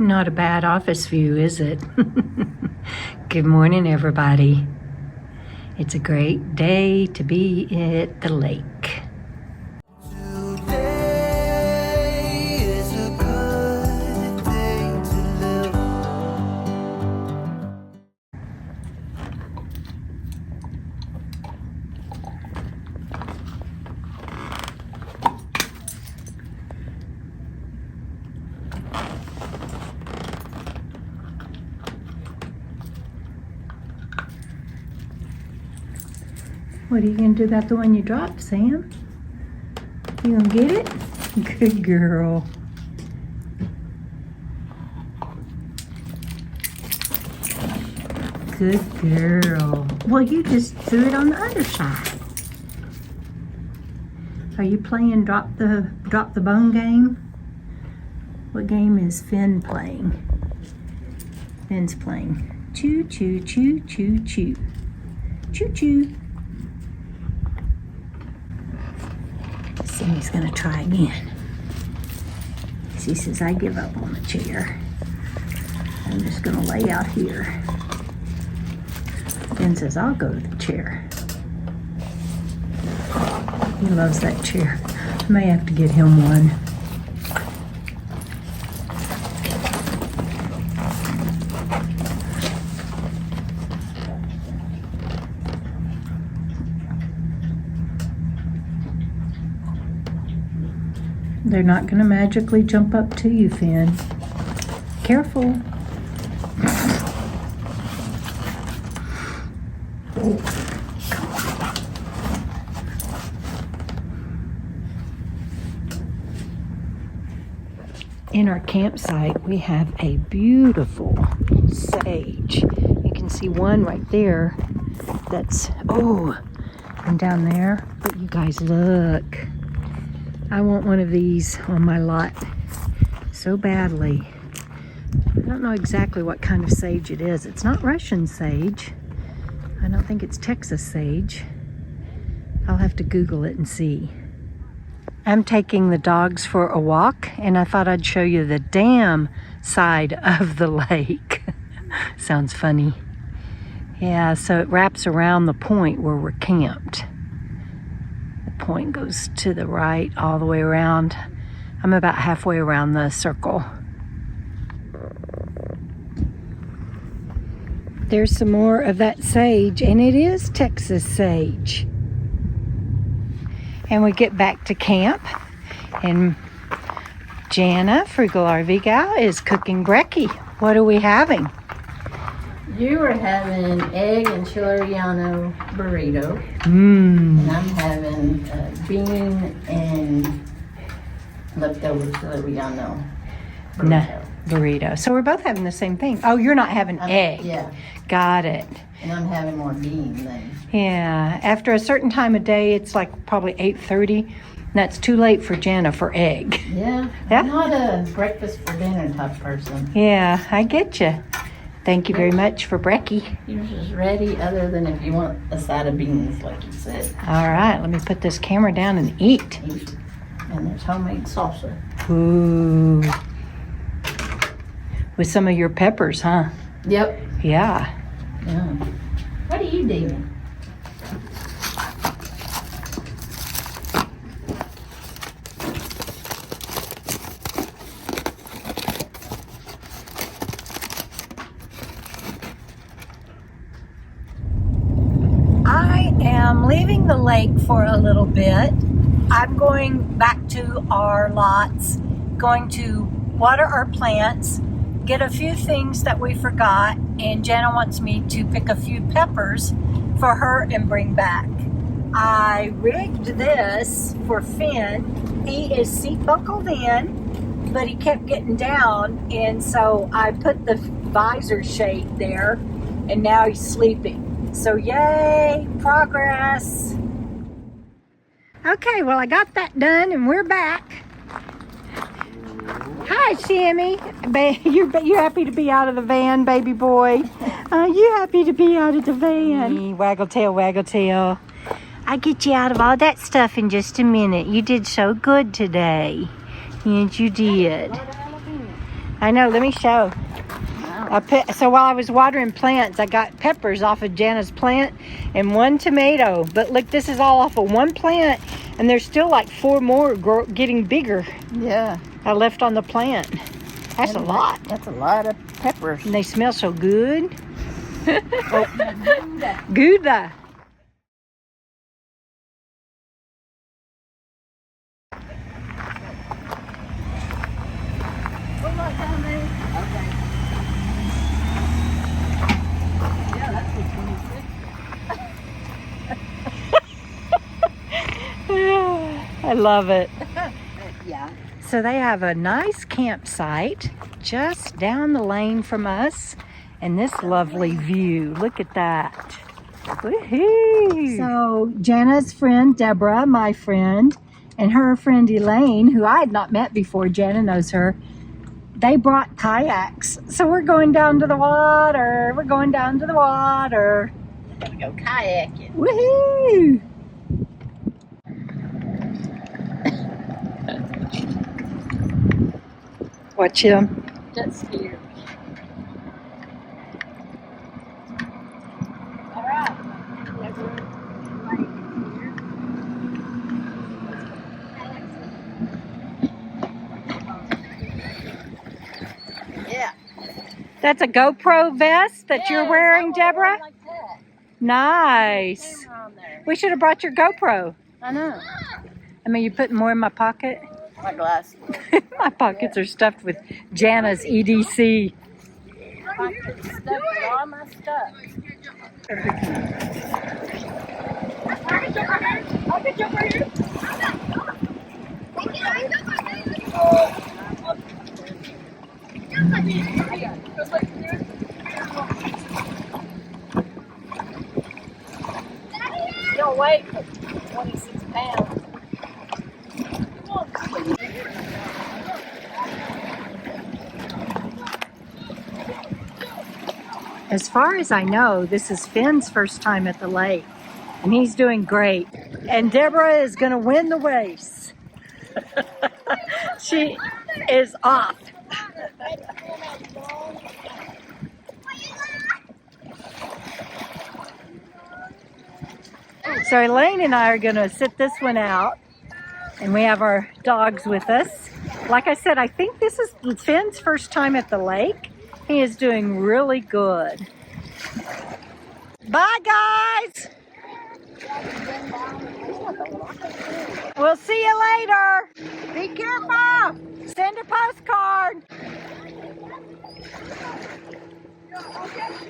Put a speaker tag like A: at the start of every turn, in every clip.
A: Not a bad office view, is it? Good morning, everybody. It's a great day to be at the lake. What are you gonna do about the one you dropped, Sam? You gonna get it? Good girl. Good girl. Well, you just threw it on the other side. Are you playing drop the bone game? What game is Finn playing? Finn's playing. Choo choo choo choo choo. Choo choo. Sammy's gonna try again. She says, I give up on the chair. I'm just gonna lay out here. Ben says, I'll go to the chair. He loves that chair. I may have to get him one. They're not going to magically jump up to you, Finn. Careful. In our campsite, we have a beautiful sage. You can see one right there that's, and down there. But you guys, look. I want one of these on my lot so badly. I don't know exactly what kind of sage it is. It's not Russian sage. I don't think it's Texas sage. I'll have to Google it and see. I'm taking the dogs for a walk, and I thought I'd show you the dam side of the lake. Sounds funny. Yeah, so it wraps around the point where we're camped. Point goes to the right all the way around. I'm about halfway around the circle. There's some more of that sage, and it is Texas sage. And we get back to camp, and Jana, Frugal RV Gal, is cooking brekkie. What are we having?
B: You are having egg and chileriano burrito.
A: And
B: I'm having bean and leftover chileriano burrito.
A: Burrito. So we're both having the same thing. Oh, you're not having egg.
B: Yeah.
A: Got it.
B: And I'm having more bean then.
A: Yeah. After a certain time of day, it's like probably 8:30. That's too late for Jana for egg.
B: Yeah.
A: Yeah?
B: I'm not a breakfast for dinner type person.
A: Yeah, I get you. Thank you very much for brekkie.
B: Yours is ready other than if you want a side of beans, like you said.
A: All right, let me put this camera down and eat.
B: And there's homemade salsa.
A: Ooh. With some of your peppers, huh?
B: Yep.
A: Yeah.
B: Yeah. What are you doing?
A: I'm leaving the lake for a little bit. I'm going back to our lots, going to water our plants, get a few things that we forgot, and Jana wants me to pick a few peppers for her and bring back. I rigged this for Finn. He is seat buckled in, but he kept getting down, and so I put the visor shade there, and now he's sleeping. So yay, progress. Okay, well I got that done and we're back. Hi, Sammy. You happy to be out of the van, baby boy? You happy to be out of the van? Waggle tail, waggle tail. I'll get you out of all that stuff in just a minute. You did so good today. Yes, you did. I know, let me show.
B: Wow.
A: So while I was watering plants, I got peppers off of Jana's plant and 1 tomato. But look, this is all off of 1 plant, and there's still like 4 more getting bigger.
B: Yeah.
A: I left on the plant. That's a lot.
B: That's a lot of peppers.
A: And they smell so good. Gouda. I love it.
B: Yeah.
A: So they have a nice campsite just down the lane from us, and this lovely view. Look at that. Woohoo! So Jana's friend Debra, my friend, and her friend Elaine, who I had not met before, Jana knows her, they brought kayaks. So we're going down to the water. We're going down to the water.
B: We're gonna go kayaking.
A: Woohoo! Watch him.
B: Just here. All right. Yeah.
A: That's a GoPro vest that you're wearing, Debra?
B: Like that.
A: Nice.
B: Camera on there.
A: We should have brought your GoPro.
B: I know.
A: I mean, you putting more in my pocket?
B: My glasses.
A: My pockets are stuffed with Jana's EDC.
B: I put stuff with all my stuff. Don't weigh 26 pounds.
A: As far as I know, this is Finn's first time at the lake, and he's doing great. And Debra is going to win the race. She is off. So Elaine and I are going to sit this one out, and we have our dogs with us. Like I said, I think this is Finn's first time at the lake. He is doing really good. Bye, guys. We'll see you later. Be careful. Send a postcard.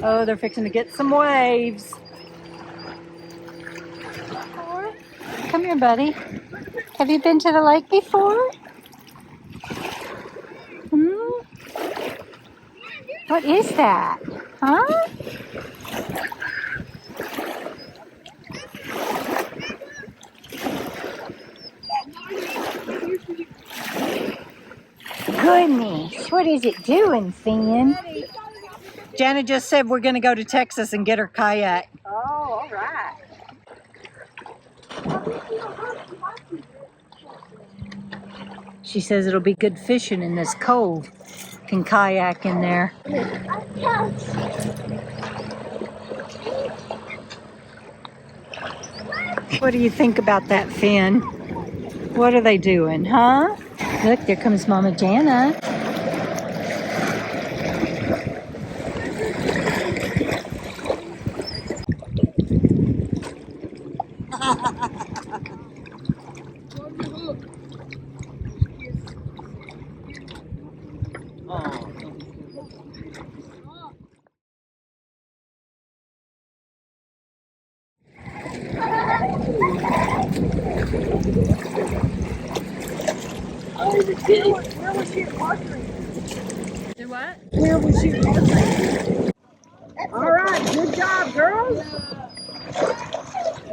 A: Oh, they're fixing to get some waves. Come here, buddy. Have you been to the lake before? What is that? Huh? Goodness, what is it doing, Finn? Jana just said we're going to go to Texas and get her kayak.
B: Oh, all right.
A: She says it'll be good fishing in this cove. Can kayak in there. What do you think about that, Finn? What are they doing, huh? Look, there comes Mama Jana.
B: Where was she watering? Do what?
C: Where was she watering? All right, good job, girls.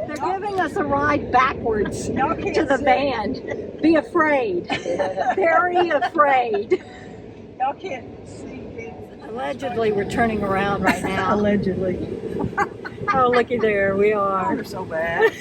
A: They're giving us a ride backwards to the van. Be afraid. Very afraid.
C: Y'all can't see this.
A: Allegedly, we're turning around right now.
C: Allegedly.
A: Oh, looky there, we are.
C: We're so bad.